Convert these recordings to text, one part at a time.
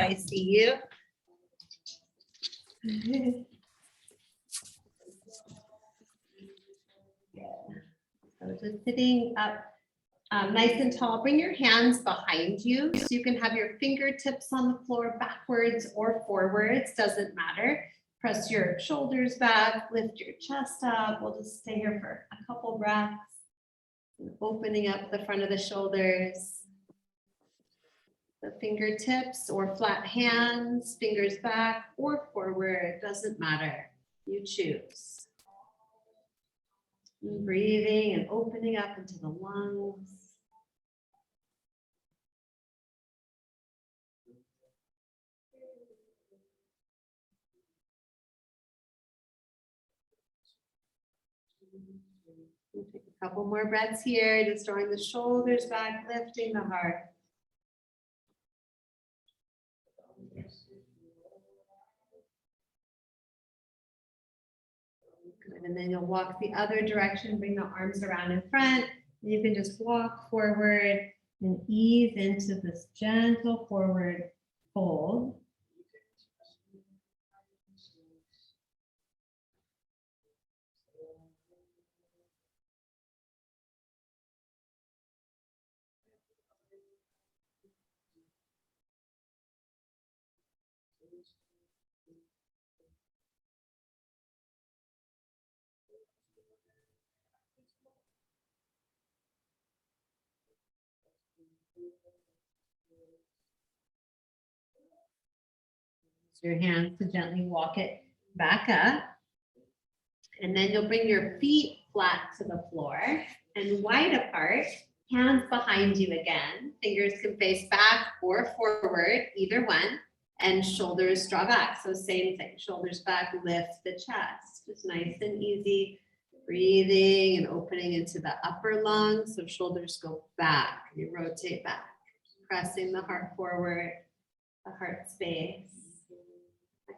I see you. So just sitting up nice and tall. Bring your hands behind you so you can have your fingertips on the floor backwards or forwards, doesn't matter. Press your shoulders back, lift your chest up. We'll just stay here for a couple breaths. Opening up the front of the shoulders. The fingertips or flat hands, fingers back or forward, doesn't matter. You choose. And breathing and opening up into the lungs. We'll take a couple more breaths here, just drawing the shoulders back, lifting the heart. Good. And then you'll walk the other direction, bring the arms around in front. You can just walk forward and ease into this gentle forward fold. Your hands to gently walk it back up. And then you'll bring your feet flat to the floor and wide apart, hands behind you again. Fingers can face back or forward, either one, and shoulders draw back. So same thing, shoulders back, lift the chest. Just nice and easy. Breathing and opening into the upper lungs. So shoulders go back, you rotate back, pressing the heart forward, the heart space.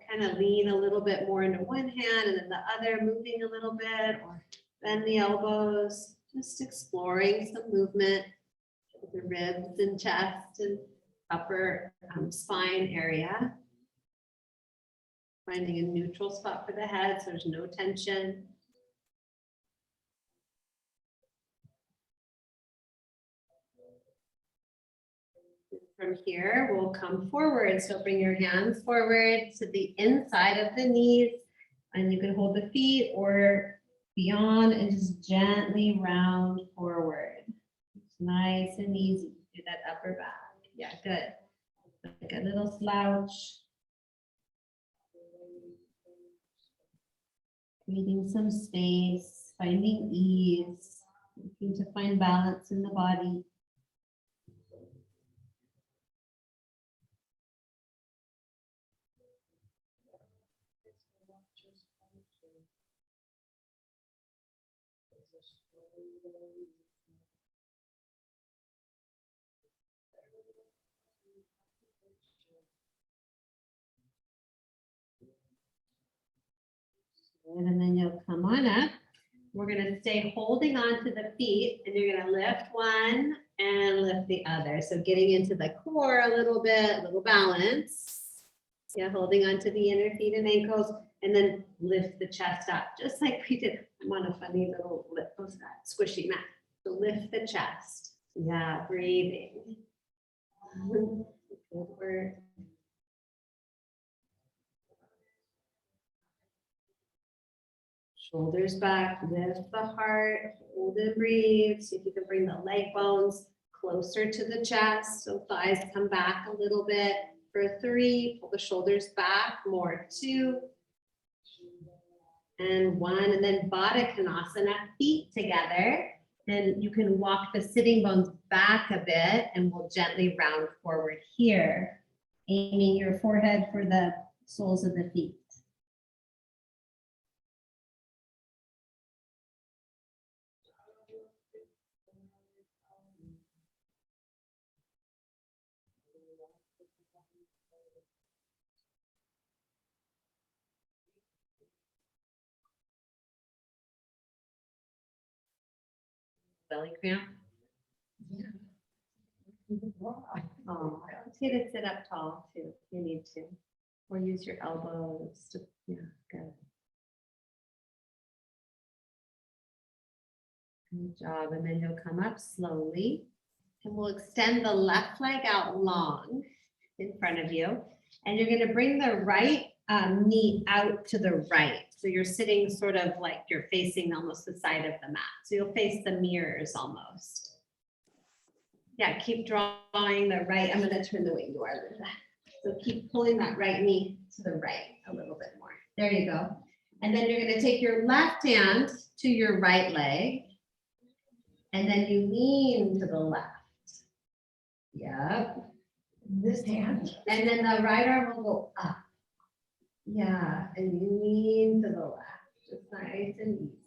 Kind of lean a little bit more into one hand and then the other, moving a little bit, or bend the elbows, just exploring some movement with the ribs and chest and upper spine area. Finding a neutral spot for the head so there's no tension. From here, we'll come forward. So bring your hands forward to the inside of the knees, and you can hold the feet or beyond and just gently round forward. It's nice and easy. Do that upper back. Yeah, good. Like a little slouch. Creating some space, finding ease, looking to find balance in the body. And then you'll come on up. We're going to stay holding on to the feet, and you're going to lift one and lift the other. So getting into the core a little bit, little balance. Yeah, holding on to the inner feet and ankles, and then lift the chest up, just like we did. I'm on a funny little lip, what's that? Squishy mat. So lift the chest. Yeah, breathing. Good work. Shoulders back, lift the heart, hold and breathe. See if you can bring the leg bones closer to the chest. So thighs come back a little bit. For 3, pull the shoulders back, more, 2, and 1, and then Baddha Konasana, feet together. And you can walk the sitting bones back a bit, and we'll gently round forward here, aiming your forehead for the soles of the feet. Belly cramp? tall. It's okay to sit up tall too, if you need to. Or use your elbows to, yeah, good. Good job. And then you'll come up slowly. And we'll extend the left leg out long in front of you. And you're going to bring the right knee out to the right. So you're sitting sort of like you're facing almost the side of the mat. So you'll face the mirrors almost. Yeah, keep drawing the right. I'm going to turn the way you are, Linda. So keep pulling that right knee to the right a little bit more. There you go. And then you're going to take your left hand to your right leg. And then you lean to the left. Yep. This hand. And then the right arm will go up. Yeah, and you lean to the left, just nice and easy.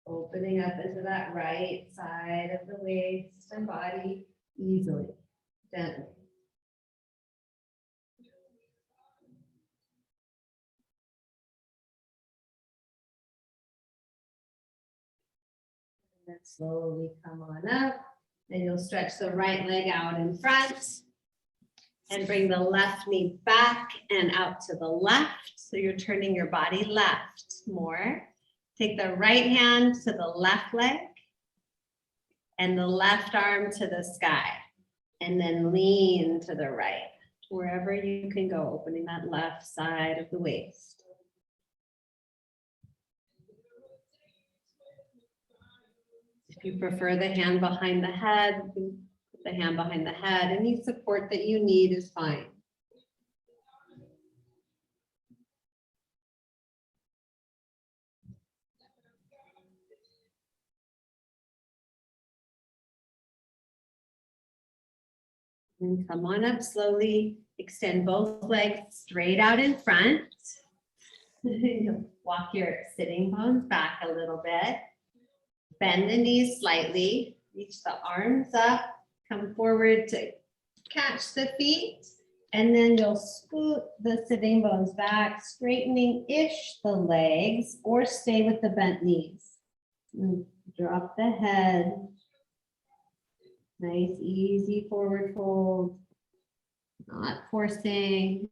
Opening up into that right side of the waist and body easily, gently. And then slowly come on up. Then you'll stretch the right leg out in front. And bring the left knee back and out to the left. So you're turning your body left more. Take the right hand to the left leg and the left arm to the sky. And then lean to the right, wherever you can go, opening that left side of the waist. If you prefer the hand behind the head, you can put the hand behind the head. Any support that you need is fine. And come on up slowly. Extend both legs straight out in front. Walk your sitting bones back a little bit. Bend the knees slightly. Reach the arms up. Come forward to catch the feet. And then you'll scoot the sitting bones back, straightening-ish the legs, or stay with the bent knees. And drop the head. Nice, easy forward fold. Not forcing.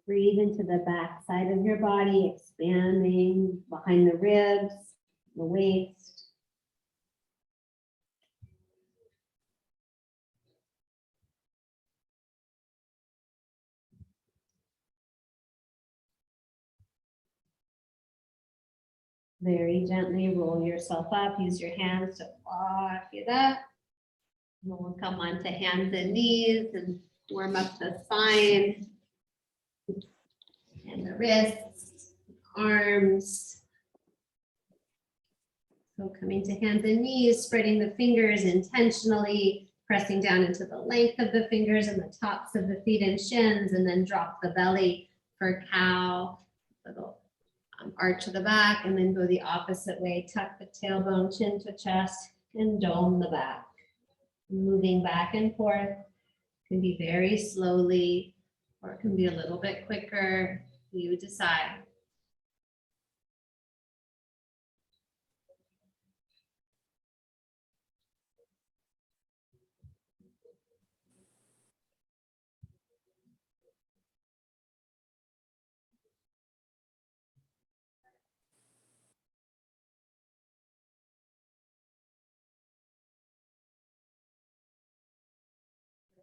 Breathe into the back side of your body, expanding behind the ribs, the waist. Very gently roll yourself up. Use your hands to walk it up. And we'll come onto hands and knees and warm up the spine and the wrists, arms. So coming to hands and knees, spreading the fingers intentionally, pressing down into the length of the fingers and the tops of the feet and shins, and then drop the belly for cow. Little arch of the back, and then go the opposite way. Tuck the tailbone, chin to chest, and dome the back. Moving back and forth. Can be very slowly, or it can be a little bit quicker. You decide.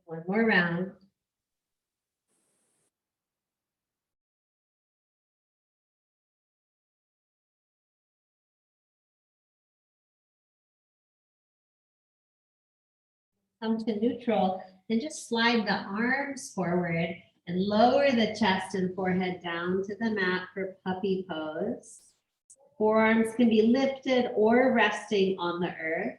One more round. Come to neutral and just slide the arms forward and lower the chest and forehead down to the mat for puppy pose. Forearms can be lifted or resting on the earth.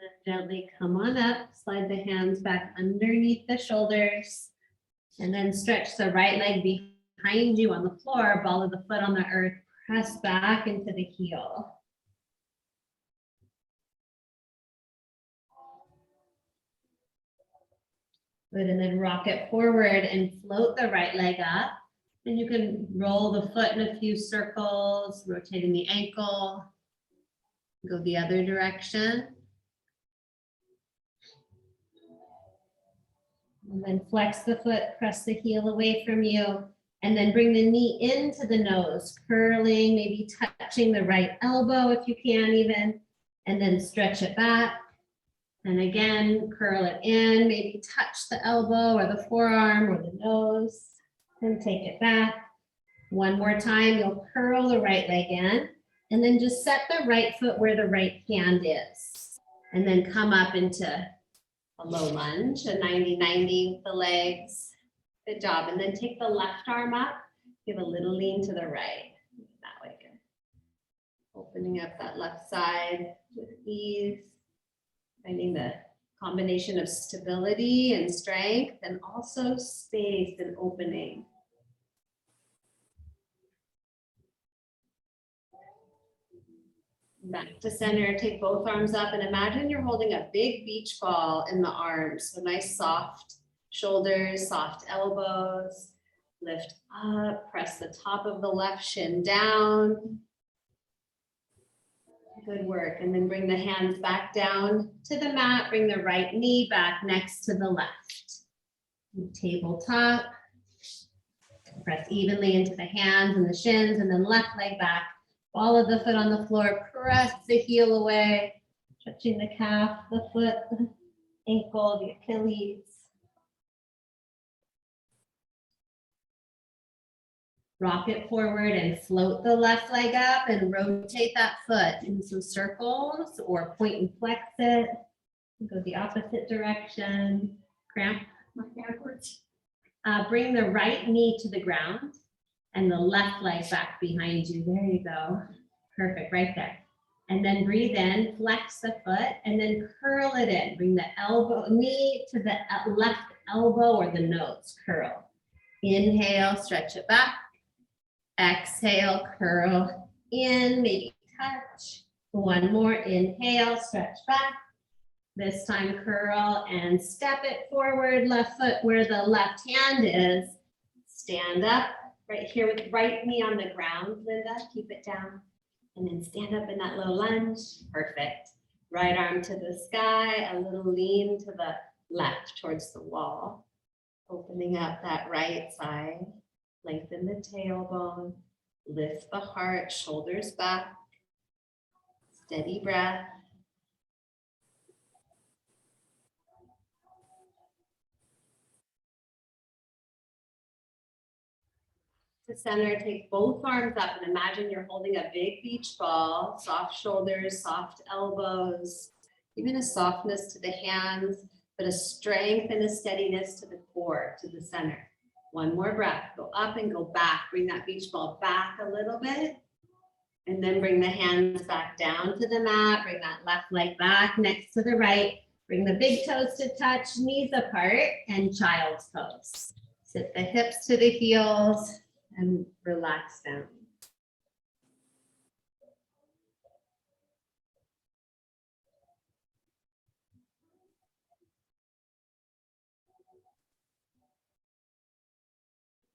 Then gently come on up, slide the hands back underneath the shoulders, and then stretch the right leg behind you on the floor, ball of the foot on the earth, press back into the heel. Good, and then rock it forward and float the right leg up. And you can roll the foot in a few circles, rotating the ankle. Go the other direction. And then flex the foot, press the heel away from you, and then bring the knee into the nose, curling, maybe touching the right elbow if you can even, and then stretch it back. And again, curl it in, maybe touch the elbow or the forearm or the nose, and take it back. One more time, you'll curl the right leg in, and then just set the right foot where the right hand is. And then come up into a low lunge, a 90-90 with the legs. Good job. And then take the left arm up, give a little lean to the right. That way, good. Opening up that left side with ease. Finding the combination of stability and strength and also space and opening. Back to center, take both arms up and imagine you're holding a big beach ball in the arms. So nice soft shoulders, soft elbows, lift up, press the top of the left shin down. Good work. And then bring the hands back down to the mat. Bring the right knee back next to the left. Tabletop. Press evenly into the hands and the shins, and then left leg back. Ball of the foot on the floor. Press the heel away. Touching the calf, the foot, the ankle, the Achilles. Rock it forward and float the left leg up and rotate that foot in some circles or point and flex it. Go the opposite direction. Cramp backwards. Bring the right knee to the ground and the left leg back behind you. There you go. Perfect, right there. And then breathe in, flex the foot, and then curl it in. Bring the knee to the left elbow or the nose, curl. Inhale, stretch it back. Exhale, curl in, maybe touch. One more, inhale, stretch back. This time curl and step it forward, left foot where the left hand is. Stand up right here with right knee on the ground, Linda, keep it down. And then stand up in that low lunge, perfect. Right arm to the sky, a little lean to the left towards the wall. Opening up that right side. Lengthen the tailbone, lift the heart, shoulders back, steady breath. To center, take both arms up and imagine you're holding a big beach ball, soft shoulders, soft elbows, even a softness to the hands, but a strength and a steadiness to the core, to the center. One more breath, go up and go back. Bring that beach ball back a little bit. And then bring the hands back down to the mat. Bring that left leg back next to the right. Bring the big toes to touch, knees apart, and child's pose. Sit the hips to the heels and relax down.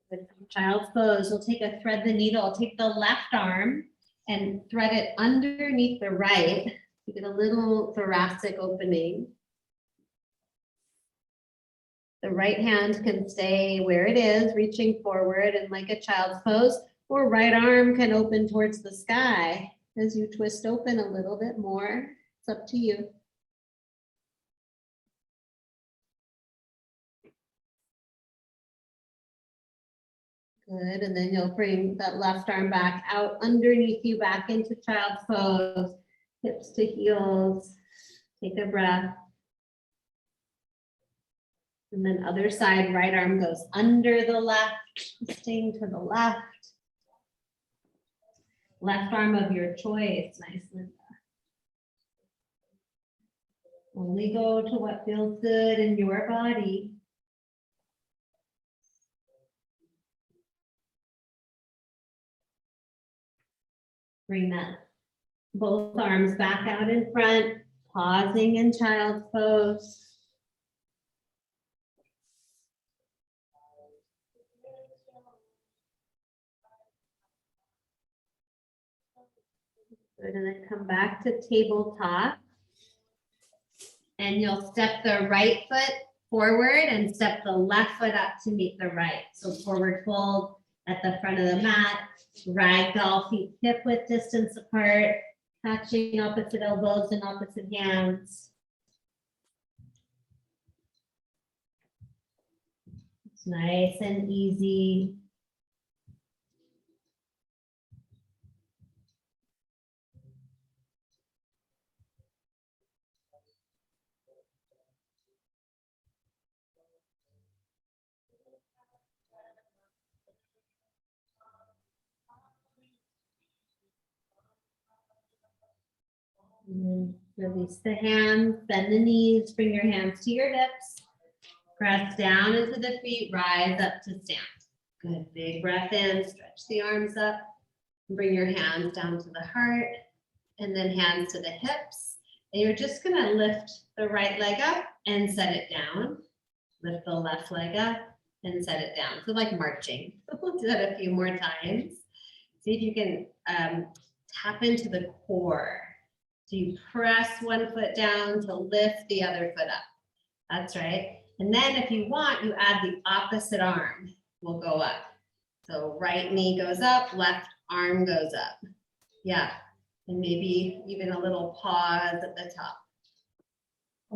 With child's pose, we'll thread the needle, take the left arm and thread it underneath the right. You get a little thoracic opening. The right hand can stay where it is, reaching forward and like a child's pose, or right arm can open towards the sky as you twist open a little bit more. It's up to you. Good, and then you'll bring that left arm back out underneath you, back into child's pose, hips to heels. Take a breath. And then other side, right arm goes under the left, twisting to the left. Left arm of your choice, nice, Linda. Only go to what feels good in your body. Bring that both arms back out in front, pausing in child's pose. Good, and then come back to tabletop. And you'll step the right foot forward and step the left foot up to meet the right. So forward fold at the front of the mat, ragdoll, feet hip width distance apart, touching opposite elbows and opposite hands. It's nice and easy. And then release the hands, bend the knees, bring your hands to your hips. Press down into the feet, rise up to stand. Good, big breath in, stretch the arms up. Bring your hands down to the heart and then hands to the hips. And you're just gonna lift the right leg up and set it down. Lift the left leg up and set it down. So like marching. We'll do that a few more times. See if you can tap into the core. So you press one foot down to lift the other foot up. That's right. And then if you want, you add the opposite arm will go up. So right knee goes up, left arm goes up. Yeah. And maybe even a little pause at the top.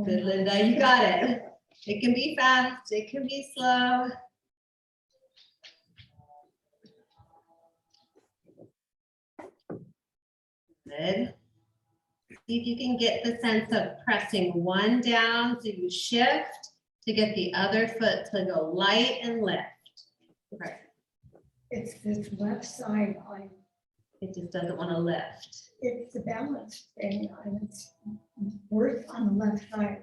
Good, Linda, you got it. It can be fast, it can be slow. Good. See if you can get the sense of pressing one down so you shift to get the other foot to go light and lift. Right. It's this left side, It just doesn't want to lift. it's the balance thing, and it's worse on the left side.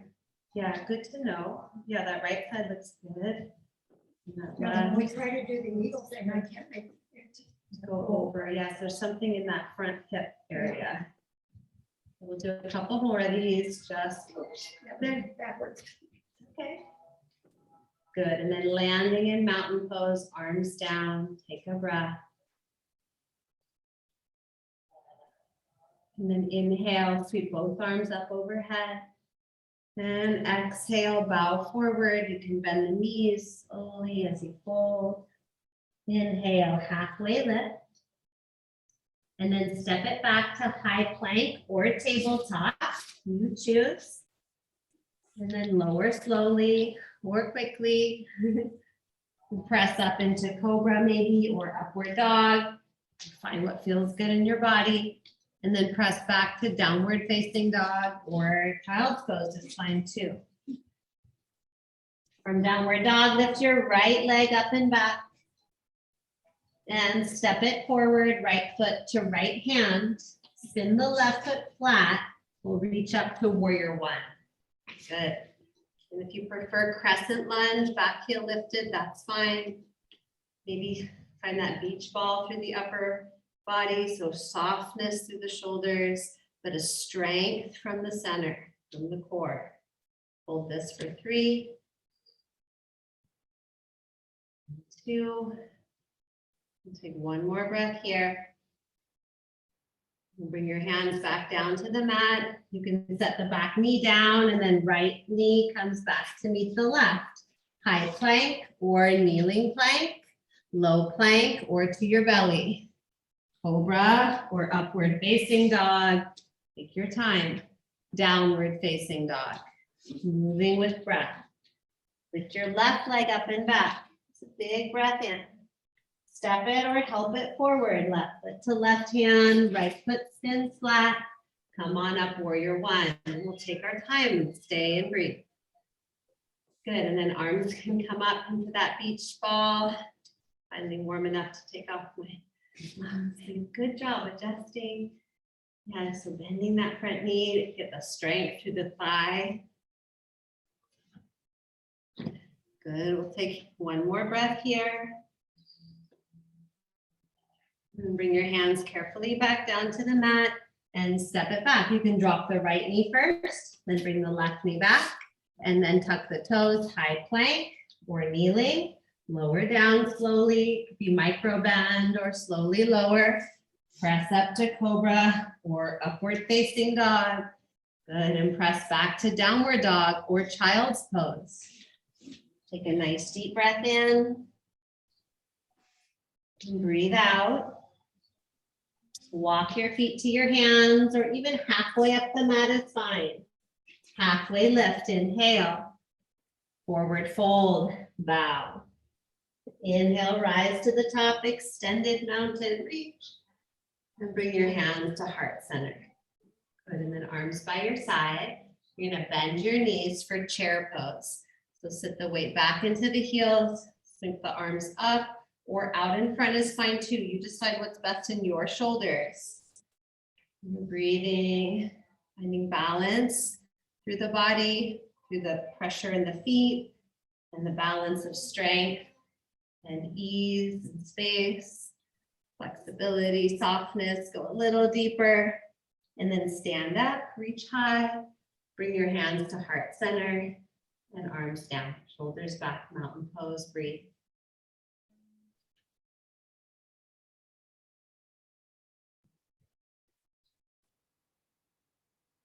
Yeah, good to know. Yeah, that right side looks good. And that Now, left when we try to do the eagle thing, I can't make it. go over. Yes, there's something in that front hip area. We'll do a couple more of these just there. Backwards. Okay. Good, and then landing in mountain pose, arms down, take a breath. And then inhale, sweep both arms up overhead. And exhale, bow forward. You can bend the knees slowly as you fold. Inhale, halfway lift. And then step it back to high plank or tabletop. You choose. And then lower slowly or quickly. Press up into cobra maybe or upward dog. Find what feels good in your body. And then press back to downward facing dog or child's pose is fine too. From downward dog, lift your right leg up and back. And step it forward, right foot to right hand. Spin the left foot flat. We'll reach up to warrior one. Good. And if you prefer crescent lunge, back heel lifted, that's fine. Maybe find that beach ball through the upper body. So softness through the shoulders, but a strength from the center, from the core. Hold this for 3, 2. Take one more breath here. Bring your hands back down to the mat. You can set the back knee down and then right knee comes back to meet the left. High plank or kneeling plank, low plank or to your belly. Cobra or upward facing dog. Take your time. Downward facing dog. Moving with breath. Lift your left leg up and back. It's a big breath in. Step it or help it forward, left foot to left hand, right foot spins flat. Come on up, warrior one. And we'll take our time, stay and breathe. Good, and then arms can come up into that beach ball. Finally warm enough to take off my sleeve. Good job adjusting. Yeah, so bending that front knee, get the strength through the thigh. Good. We'll take one more breath here. And bring your hands carefully back down to the mat and step it back. You can drop the right knee first, then bring the left knee back, and then tuck the toes, high plank or kneeling. Lower down slowly, be micro bend or slowly lower. Press up to cobra or upward facing dog. Good, and press back to downward dog or child's pose. Take a nice deep breath in. And breathe out. Walk your feet to your hands or even halfway up the mat is fine. Halfway lift, inhale. Forward fold, bow. Inhale, rise to the top, extended mountain reach. And bring your hands to heart center. Good, and then arms by your side. You're gonna bend your knees for chair pose. So sit the weight back into the heels, sink the arms up or out in front is fine too. You decide what's best in your shoulders. Breathing, finding balance through the body, through the pressure in the feet and the balance of strength and ease and space, flexibility, softness. Go a little deeper and then stand up, reach high, bring your hands to heart center and arms down, shoulders back, mountain pose, breathe.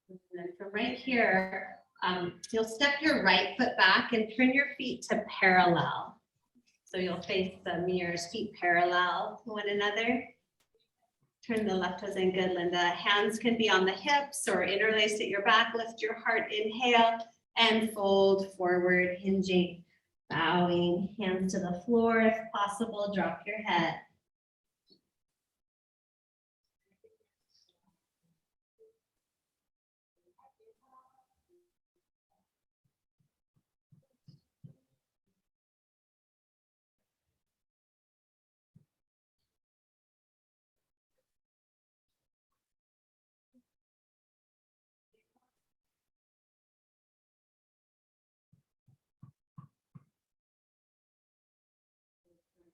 And then from right here, you'll step your right foot back and turn your feet to parallel. So you'll face the mirrors, feet parallel to one another. Turn the left toes in, good, Linda. Hands can be on the hips or interlaced at your back. Lift your heart, inhale, and fold forward, hinging, bowing, hands to the floor. If possible, drop your head.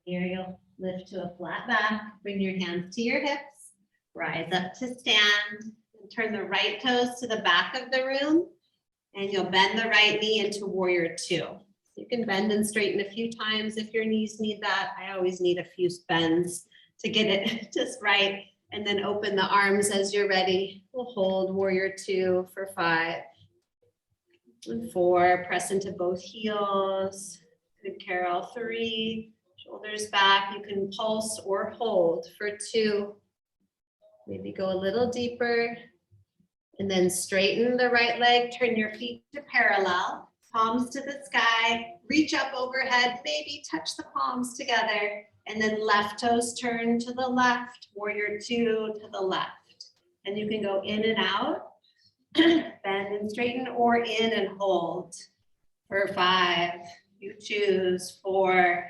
Here you'll lift to a flat back, bring your hands to your hips, rise up to stand, and turn the right toes to the back of the room, and you'll bend the right knee into warrior two. You can bend and straighten a few times if your knees need that. I always need a few bends to get it just right, and then open the arms as you're ready. We'll hold warrior two for 5 and 4, press into both heels. Good, Carol, 3. Shoulders back, you can pulse or hold for 2. Maybe go a little deeper. And then straighten the right leg, turn your feet to parallel, palms to the sky, reach up overhead, maybe touch the palms together. And then left toes turn to the left, warrior 2 to the left. And you can go in and out, bend and straighten, or in and hold for 5. You choose. 4.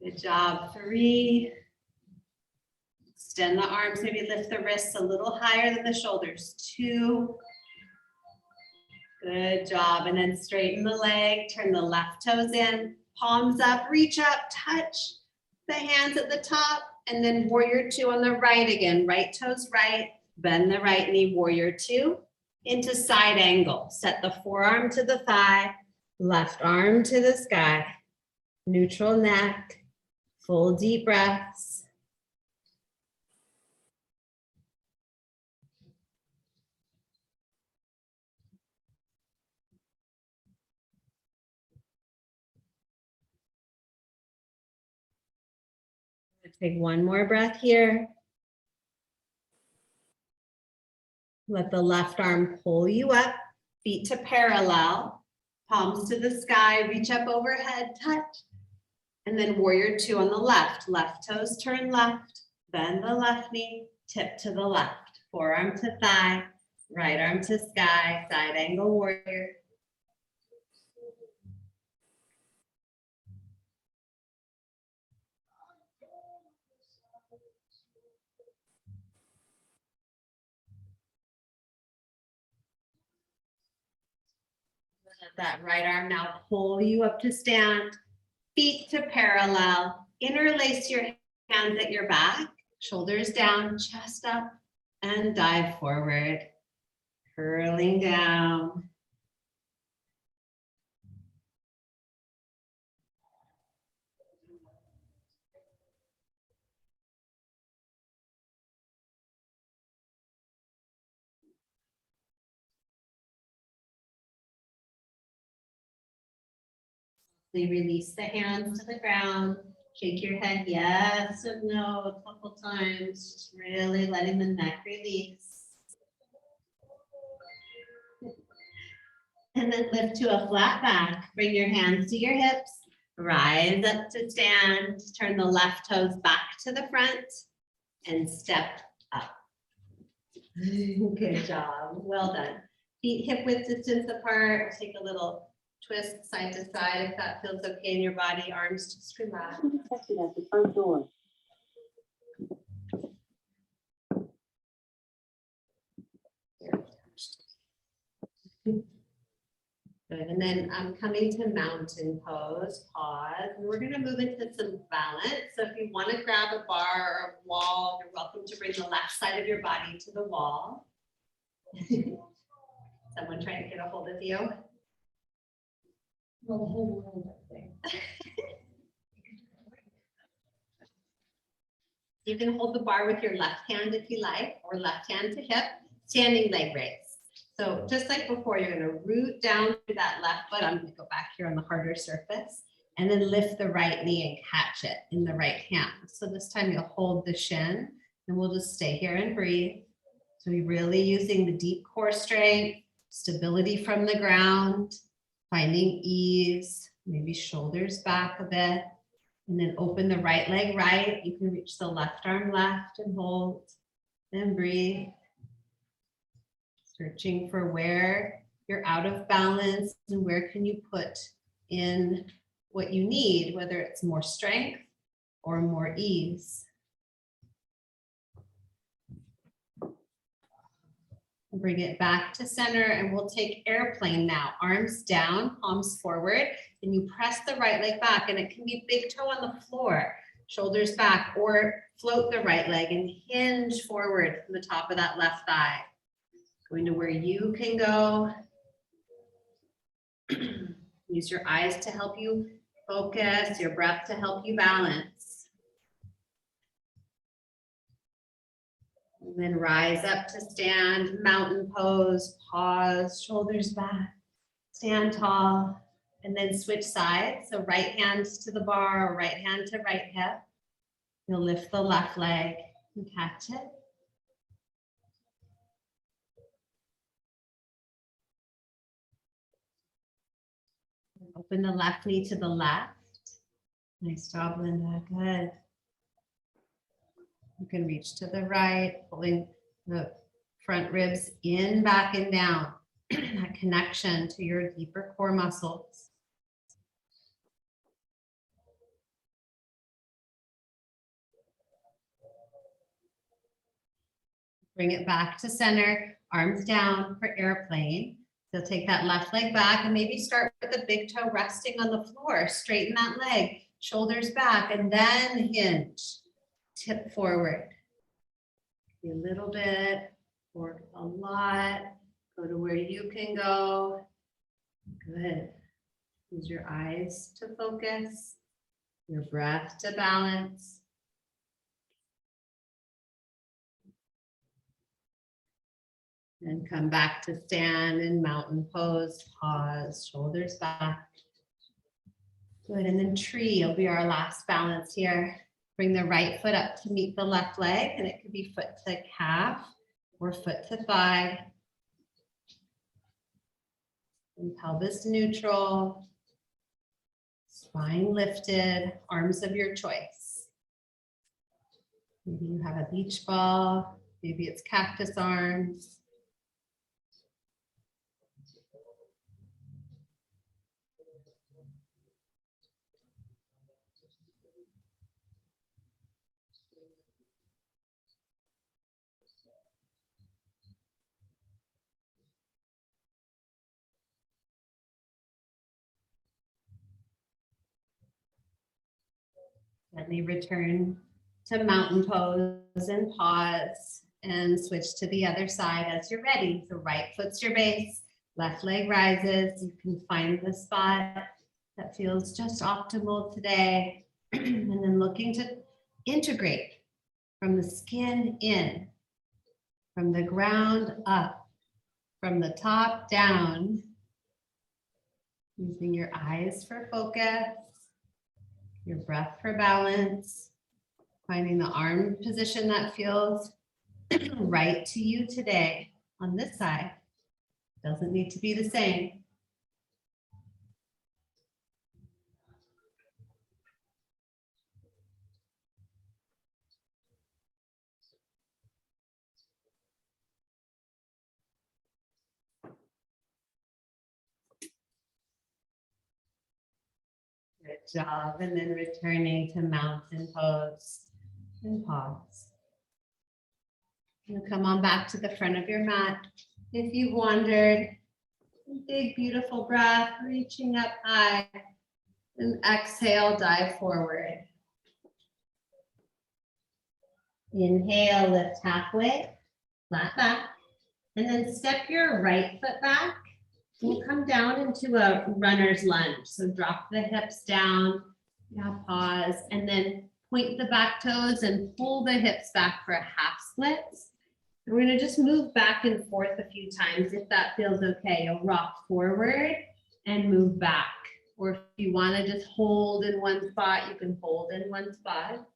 Good job. 3. Extend the arms, maybe lift the wrists a little higher than the shoulders. 2. Good job. And then straighten the leg, turn the left toes in, palms up, reach up, touch the hands at the top, and then warrior 2 on the right again. Right toes right, bend the right knee, warrior 2 into side angle. Set the forearm to the thigh, left arm to the sky, neutral neck. Full deep breaths. Take one more breath here. Let the left arm pull you up, feet to parallel, palms to the sky, reach up overhead, touch. And then warrior 2 on the left. Left toes turn left, bend the left knee, tip to the left. Forearm to thigh, right arm to sky, side angle warrior. Let that right arm now pull you up to stand. Feet to parallel. Interlace your hands at your back. Shoulders down, chest up, and dive forward. Curling down. Release the hands to the ground. Shake your head yes and no a couple times. Just really letting the neck release. And then lift to a flat back. Bring your hands to your hips. Rise up to stand. Turn the left toes back to the front and step up. Good job. Well done. Feet hip width distance apart. Take a little twist side to side if that feels okay in your body. Arms just relax. Exit at the front door. Good. And then I'm coming to mountain pose, pause, and we're going to move into some balance. So if you want to grab a bar or a wall, you're welcome to bring the left side of your body to the wall. Someone trying to get a hold of you. Well, the whole world, I think. You can hold the bar with your left hand if you like, or left hand to hip, standing leg raise. So just like before, you're going to root down through that left foot. I'm going to go back here on the harder surface and then lift the right knee and catch it in the right hand. So this time you'll hold the shin and we'll just stay here and breathe. So we're really using the deep core strength, stability from the ground, finding ease, maybe shoulders back a bit, and then open the right leg right. You can reach the left arm left and hold, then breathe. Searching for where you're out of balance and where can you put in what you need, whether it's more strength or more ease. Bring it back to center and we'll take airplane now. Arms down, palms forward, and you press the right leg back and it can be big toe on the floor, shoulders back, or float the right leg and hinge forward from the top of that left thigh. Going to where you can go. Use your eyes to help you focus, your breath to help you balance. And then rise up to stand, mountain pose, pause, shoulders back, stand tall, and then switch sides. So right hand to the bar or right hand to right hip. You'll lift the left leg and catch it. Open the left knee to the left. Nice job, Linda. Good. You can reach to the right, pulling the front ribs in, back, and down. That connection to your deeper core muscles. Bring it back to center, arms down for airplane. So take that left leg back and maybe start with the big toe resting on the floor. Straighten that leg, shoulders back, and then hinge. Tip forward. A little bit, or a lot. Go to where you can go. Good. Use your eyes to focus, your breath to balance. And come back to stand in mountain pose, pause, shoulders back. Good, and then tree will be our last balance here. Bring the right foot up to meet the left leg, and it could be foot to calf or foot to thigh. And pelvis neutral, spine lifted, arms of your choice. Maybe you have a beach ball, maybe it's cactus arms. Gently return to mountain pose and pause and switch to the other side as you're ready. So right foot's your base, left leg rises. You can find the spot that feels just optimal today. And then looking to integrate from the skin in, from the ground up, from the top down, using your eyes for focus, your breath for balance, finding the arm position that feels right to you today on this side. Doesn't need to be the same. Good job. And then returning to mountain pose and pause. And come on back to the front of your mat. If you wandered, big, beautiful breath, reaching up high. And exhale, dive forward. Inhale, lift halfway, flat back. And then step your right foot back. We'll come down into a runner's lunge. So drop the hips down, pause, and then point the back toes and pull the hips back for a half splits. And we're gonna just move back and forth a few times. If that feels okay, you'll rock forward and move back. Or if you wanna just hold in one spot, you can hold in one spot.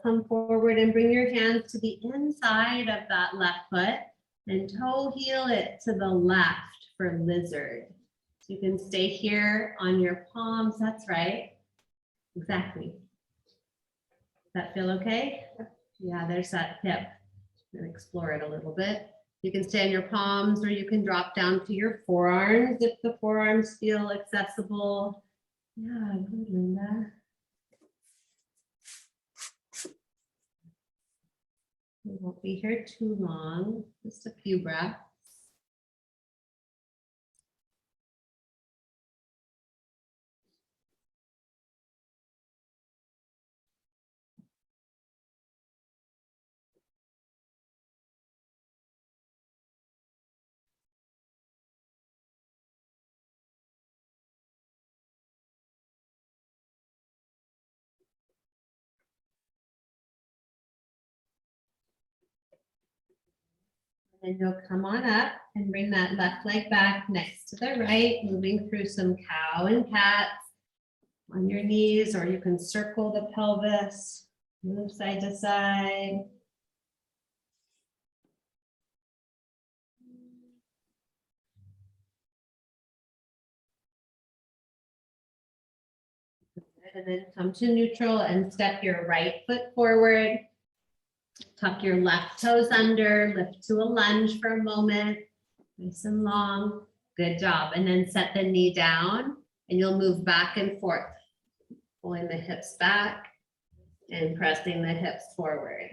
Come forward and bring your hands to the inside of that left foot and toe heel it to the left for lizard. So you can stay here on your palms. That's right. Exactly. Does that feel okay? Yeah, there's that hip. And explore it a little bit. You can stay on your palms or you can drop down to your forearms if the forearms feel accessible. Yeah, good, Linda. We won't be here too long, just a few breaths. And you'll come on up and bring that left leg back next to the right, moving through some cow and cats on your knees, or you can circle the pelvis, move side to side. And then come to neutral and step your right foot forward. Tuck your left toes under, lift to a lunge for a moment, nice and long. Good job. And then set the knee down and you'll move back and forth, pulling the hips back and pressing the hips forward.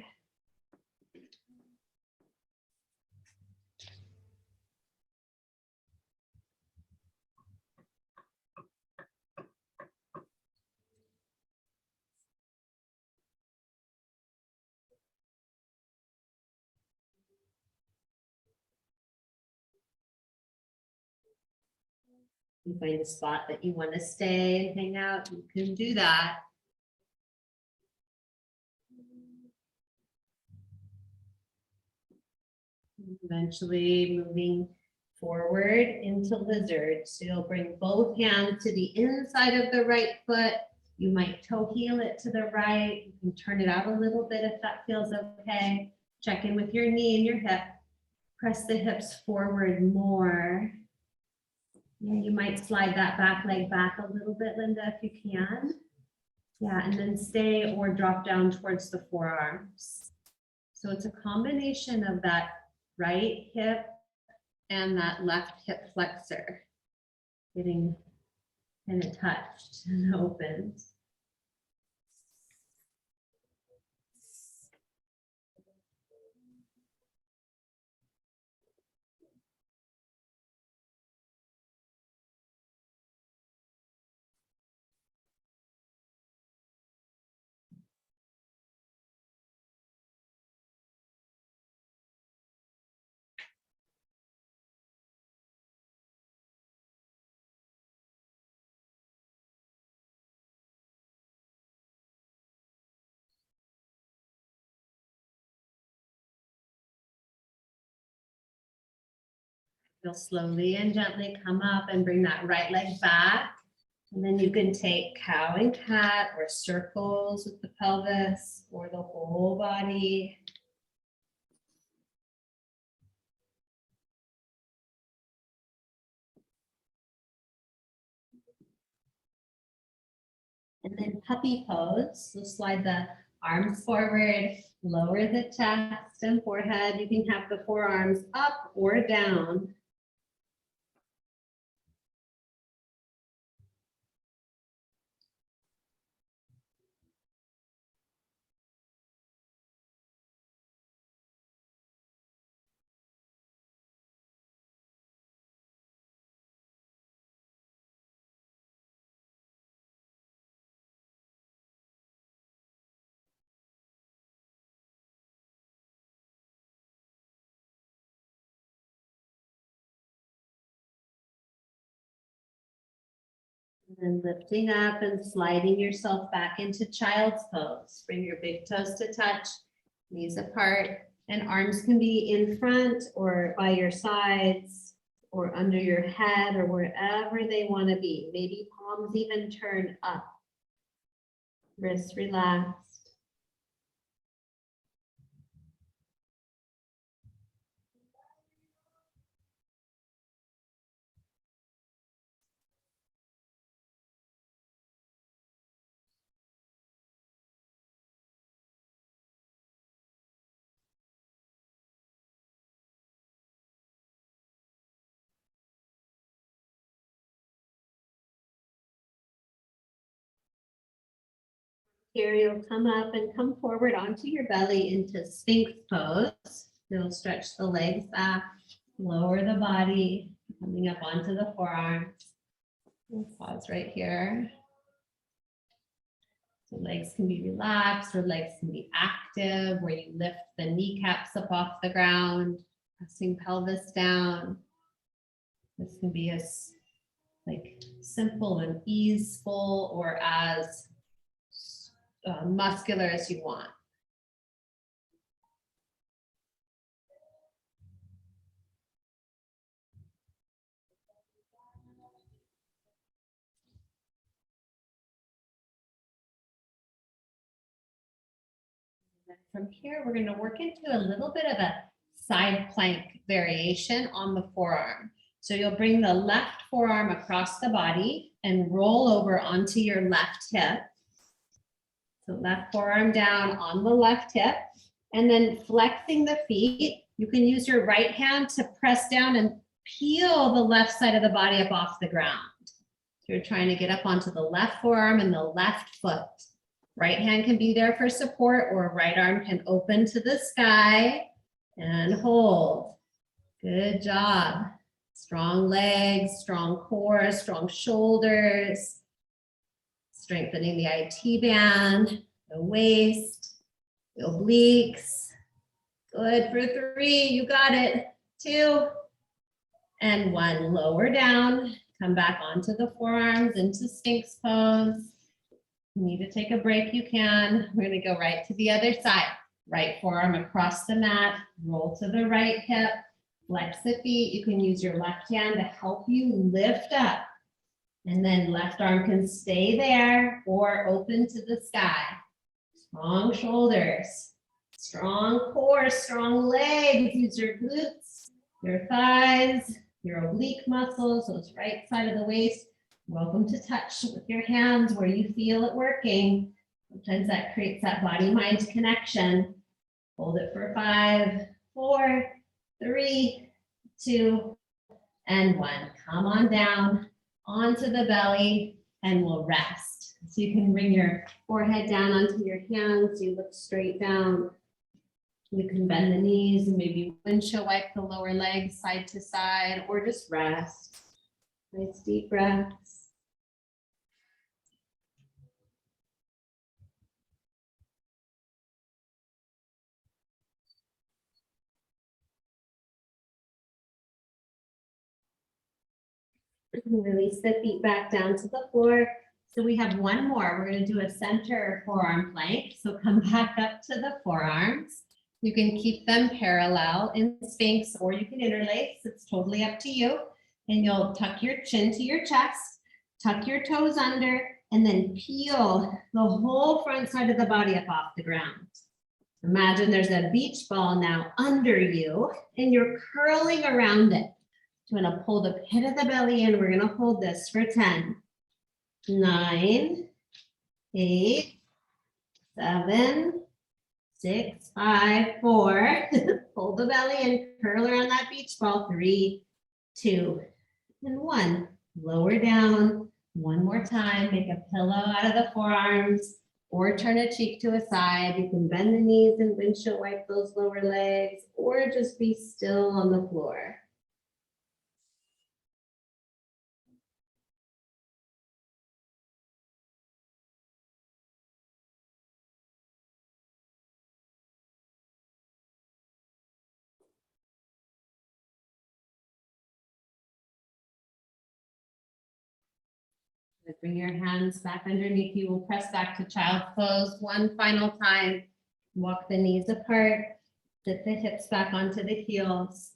You find a spot that you want to stay and hang out, you can do that. Eventually moving forward into lizard. So you'll bring both hands to the inside of the right foot. You might toe heel it to the right. You can turn it out a little bit if that feels okay. Check in with your knee and your hip. Press the hips forward more. Yeah, you might slide that back leg back a little bit, Linda, if you can. Yeah, and then stay or drop down towards the forearms. So it's a combination of that right hip and that left hip flexor getting kind of touched and opened. You'll slowly and gently come up and bring that right leg back. And then you can take cow and cat or circles with the pelvis or the whole body. And then puppy pose. So slide the arms forward, lower the chest and forehead. You can have the forearms up or down. And then lifting up and sliding yourself back into child's pose. Bring your big toes to touch, knees apart, and arms can be in front or by your sides or under your head or wherever they want to be. Maybe palms even turn up. Wrists relaxed. Here you'll come up and come forward onto your belly into Sphinx pose. You'll stretch the legs back, lower the body, coming up onto the forearms. We'll pause right here. So legs can be relaxed or legs can be active, where you lift the kneecaps up off the ground, pressing pelvis down. This can be as like simple and easeful or as muscular as you want. From here, we're going to work into a little bit of a side plank variation on the forearm. So you'll bring the left forearm across the body and roll over onto your left hip. So left forearm down on the left hip, and then flexing the feet. You can use your right hand to press down and peel the left side of the body up off the ground. So you're trying to get up onto the left forearm and the left foot. Right hand can be there for support, or right arm can open to the sky and hold. Good job. Strong legs, strong core, strong shoulders. Strengthening the IT band, the waist, the obliques. Good for 3, you got it. 2 and 1, lower down. Come back onto the forearms into Sphinx pose. You need to take a break, you can. We're gonna go right to the other side. Right forearm across the mat, roll to the right hip, flex the feet. You can use your left hand to help you lift up. And then left arm can stay there or open to the sky. Strong shoulders, strong core, strong legs. Use your glutes, your thighs, your oblique muscles, those right side of the waist. Welcome to touch with your hands where you feel it working. Sometimes that creates that body-mind connection. Hold it for 5, 4, 3, 2, and 1. Come on down onto the belly and we'll rest. So you can bring your forehead down onto your hands. You look straight down. You can bend the knees and maybe windshield wipe the lower legs side to side or just rest. Nice deep breaths. Release the feet back down to the floor. So we have one more. We're going to do a center forearm plank. So come back up to the forearms. You can keep them parallel in Sphinx or you can interlace. It's totally up to you. And you'll tuck your chin to your chest, tuck your toes under, and then peel the whole front side of the body up off the ground. Imagine there's a beach ball now under you and you're curling around it. I'm going to pull the pit of the belly in. We're going to hold this for 10, 9, 8, 7, 6, 5, 4. Pull the belly in, curl around that beach ball. 3, 2, and 1. Lower down. One more time. Make a pillow out of the forearms or turn a cheek to a side. You can bend the knees and windshield wipe those lower legs or just be still on the floor. Bring your hands back underneath you. We'll press back to child's pose one final time. Walk the knees apart. Sit the hips back onto the heels.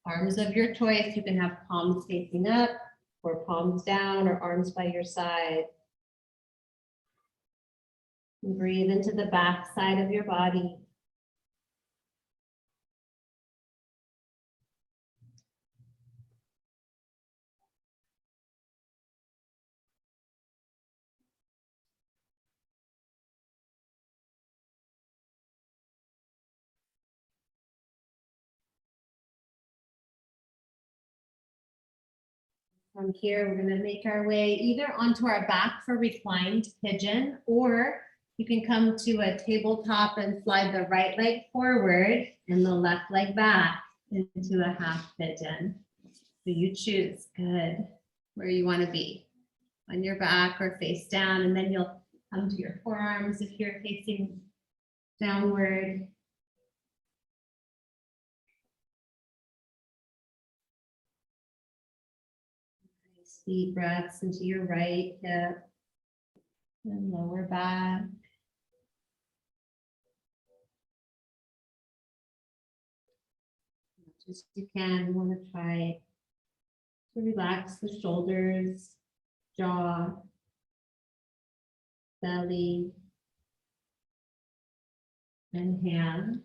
Arms of your choice. You can have palms facing up or palms down or arms by your side. And breathe into the back side of your body. From here, we're going to make our way either onto our back for reclined pigeon, or you can come to a tabletop and slide the right leg forward and the left leg back into a half pigeon. So you choose, good, where you want to be, on your back or face down, and then you'll come to your forearms if you're facing downward. Deep breaths into your right hip and lower back. Much as you can, you want to try to relax the shoulders, jaw, belly, and hands.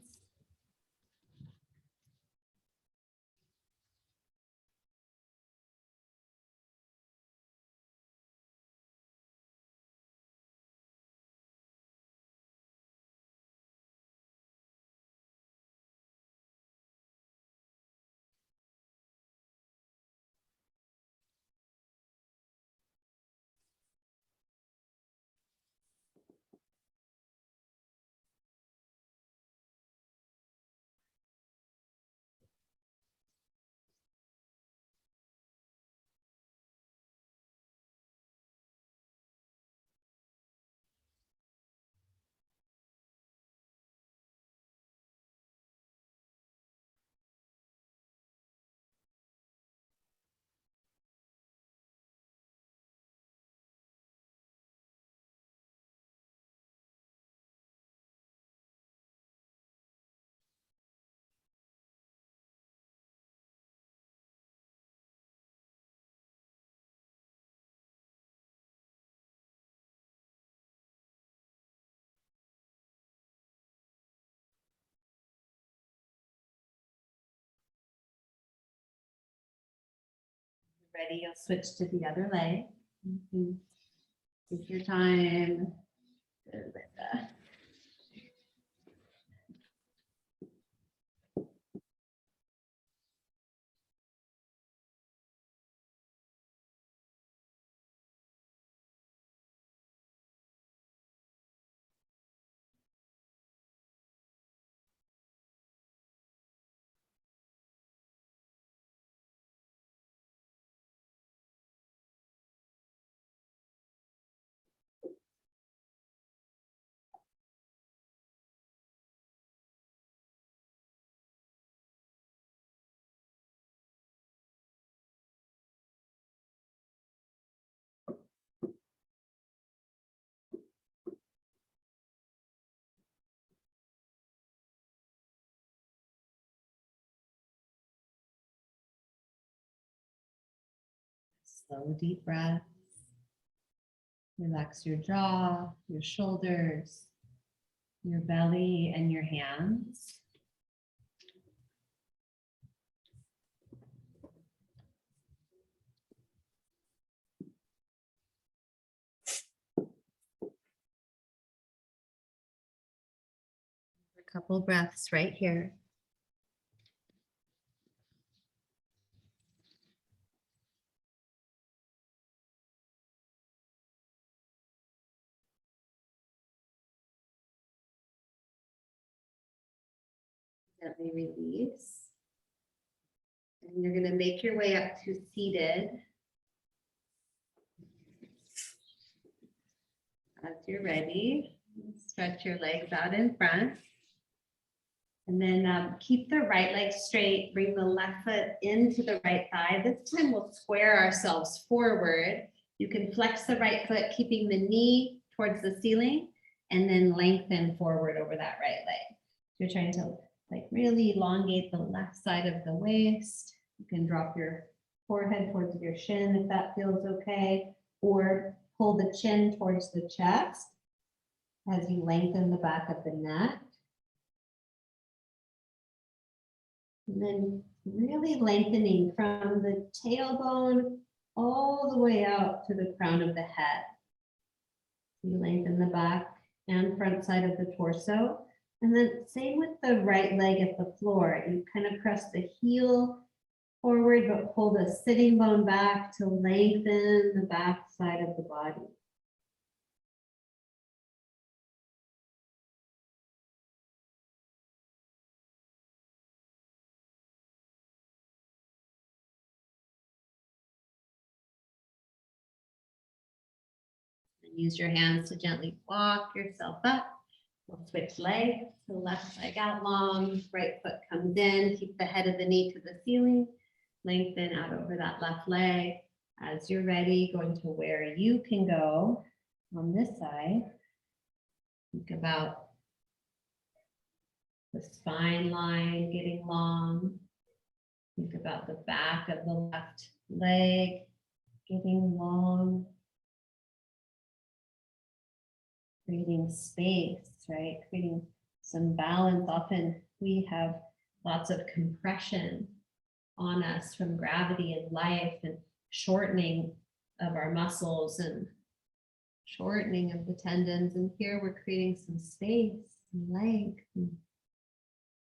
Ready, you'll switch to the other leg. Take your time. Good, Linda. Slow, deep breaths. Relax your jaw, your shoulders, your belly, and your hands. A couple breaths right here. Gently release. And you're going to make your way up to seated. As you're ready, stretch your legs out in front. And then keep the right leg straight, bring the left foot into the right thigh. This time we'll square ourselves forward. You can flex the right foot, keeping the knee towards the ceiling, and then lengthen forward over that right leg. You're trying to like really elongate the left side of the waist. You can drop your forehead towards your shin if that feels okay, or pull the chin towards the chest as you lengthen the back of the neck. And then really lengthening from the tailbone all the way out to the crown of the head. You lengthen the back and front side of the torso. And then same with the right leg at the floor. You kind of press the heel forward, but pull the sitting bone back to lengthen the back side of the body. And use your hands to gently walk yourself up. We'll switch legs, the left leg out long, right foot comes in, keep the head of the knee to the ceiling, lengthen out over that left leg. As you're ready, going to where you can go on this side. Think about the spine line getting long. Think about the back of the left leg getting long. Creating space, right? Creating some balance. Often we have lots of compression on us from gravity and life and shortening of our muscles and shortening of the tendons. And here we're creating some space and length and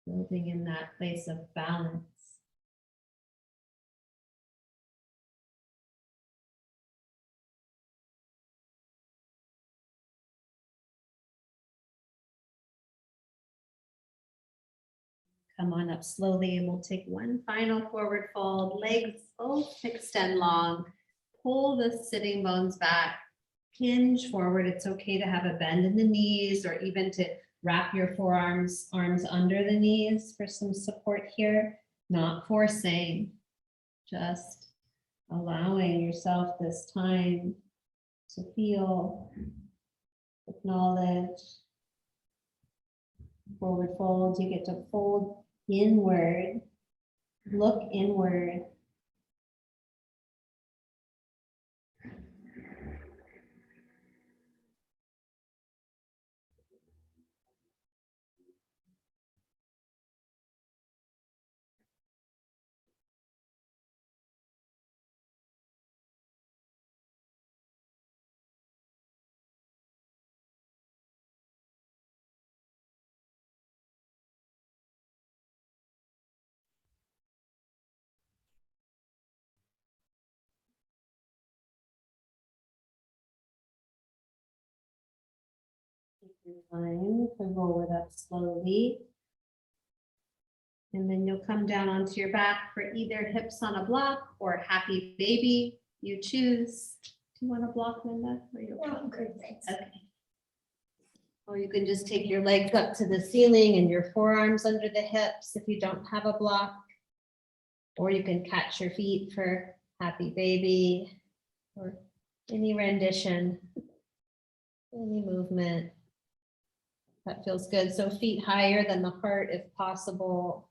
building in that place of balance. Come on up slowly and we'll take one final forward fold. Legs both extend long. Pull the sitting bones back. Hinge forward. It's okay to have a bend in the knees or even to wrap your arms under the knees for some support here. Not forcing, just allowing yourself this time to feel, acknowledge. Forward fold, you get to fold inward, look inward. Time to roll it up slowly. And then you'll come down onto your back for either hips on a block or happy baby. You choose. Do you want to block, Linda? Or you No, I'm good, thanks. okay. Or you can just take your legs up to the ceiling and your forearms under the hips if you don't have a block. Or you can catch your feet for happy baby or any rendition, any movement. That feels good. So feet higher than the heart if possible.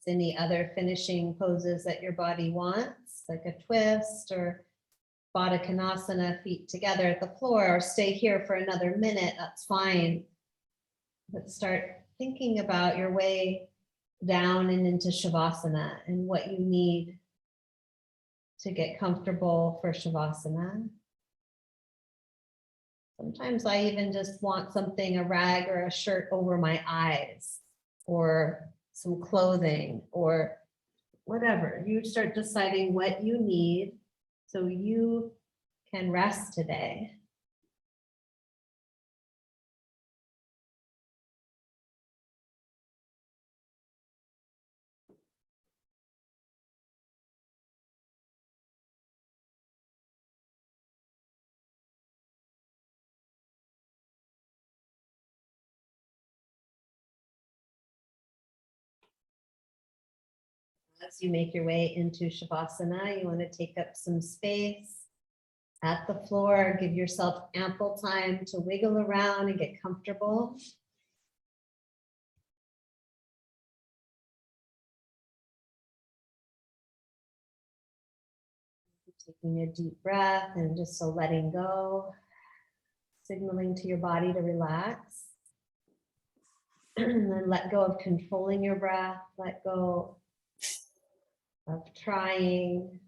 Any other finishing poses that your body wants, like a twist or Baddha Konasana, feet together at the floor, or stay here for another minute, that's fine. But start thinking about your way down and into Shavasana and what you need to get comfortable for Shavasana. Sometimes I even just want something, a rag or a shirt over my eyes, or some clothing, or whatever. You start deciding what you need so you can rest today. As you make your way into Shavasana, you want to take up some space at the floor. Give yourself ample time to wiggle around and get comfortable. Taking a deep breath and just so letting go, signaling to your body to relax. And then let go of controlling your breath, let go of trying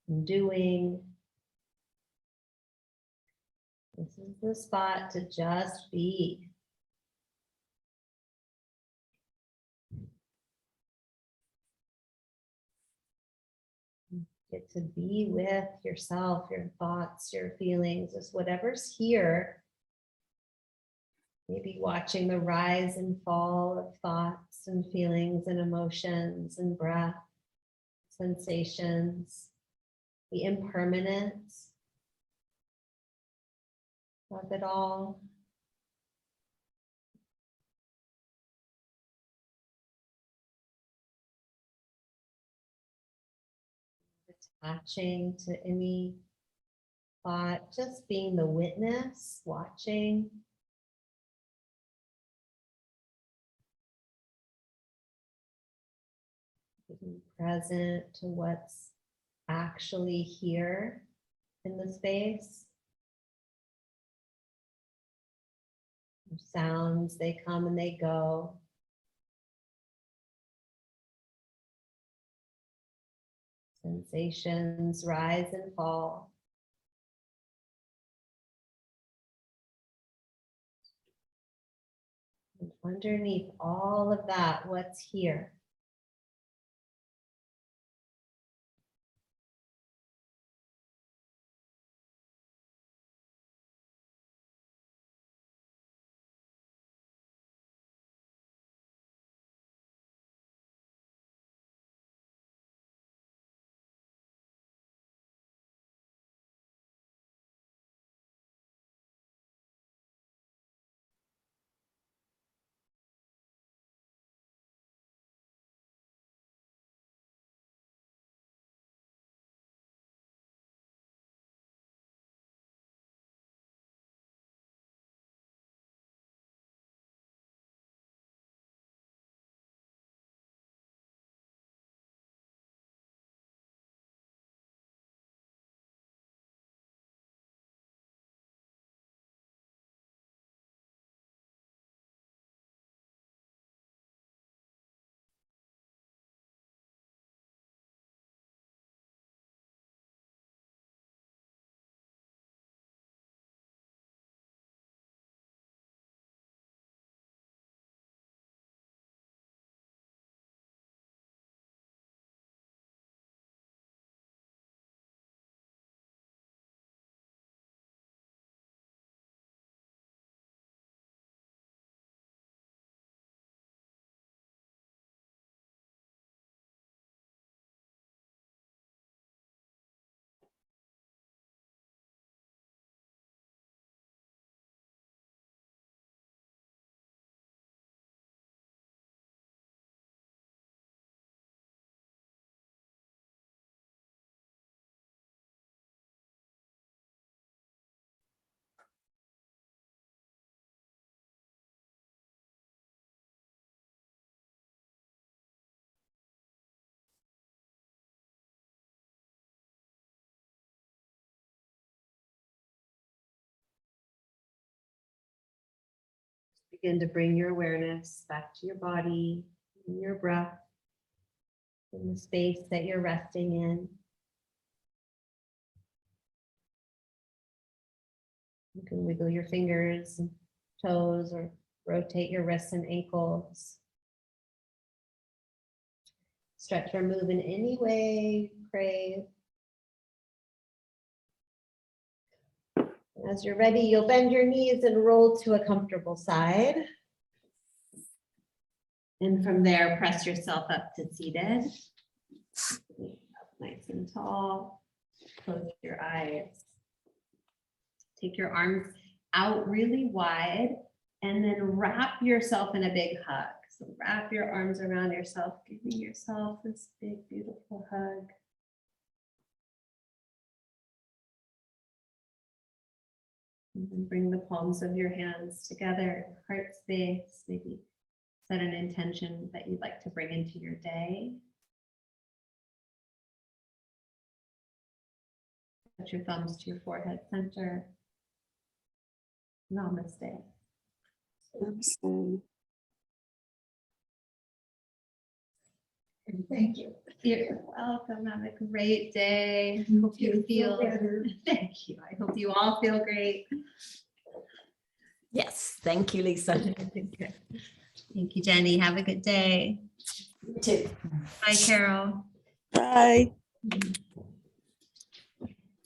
and doing. This is the spot to just be. Get to be with yourself, your thoughts, your feelings, just whatever's here. Maybe watching the rise and fall of thoughts and feelings and emotions and breath, sensations, the impermanence of it all. Attaching to any thought, just being the witness, watching. Being present to what's actually here in the space. Sounds, they come and they go. Sensations rise and fall. And underneath all of that, what's here? Begin to bring your awareness back to your body and your breath in the space that you're resting in. You can wiggle your fingers and toes or rotate your wrists and ankles. Stretch or move in any way you crave. As you're ready, you'll bend your knees and roll to a comfortable side. And from there, press yourself up to seated. Nice and tall. Close your eyes. Take your arms out really wide and then wrap yourself in a big hug. So wrap your arms around yourself, giving yourself this big, beautiful hug. And then bring the palms of your hands together, heart space, maybe set an intention that you'd like to bring into your day. Put your thumbs to your forehead center. Namaste. Namaste. Thank you. You're welcome. Have a great day. Hope you feel better. Thank you. I hope you all feel great. Yes, thank you, Lisa. Thank you, Jenny. Have a good day. You too. Bye, Carol. Bye.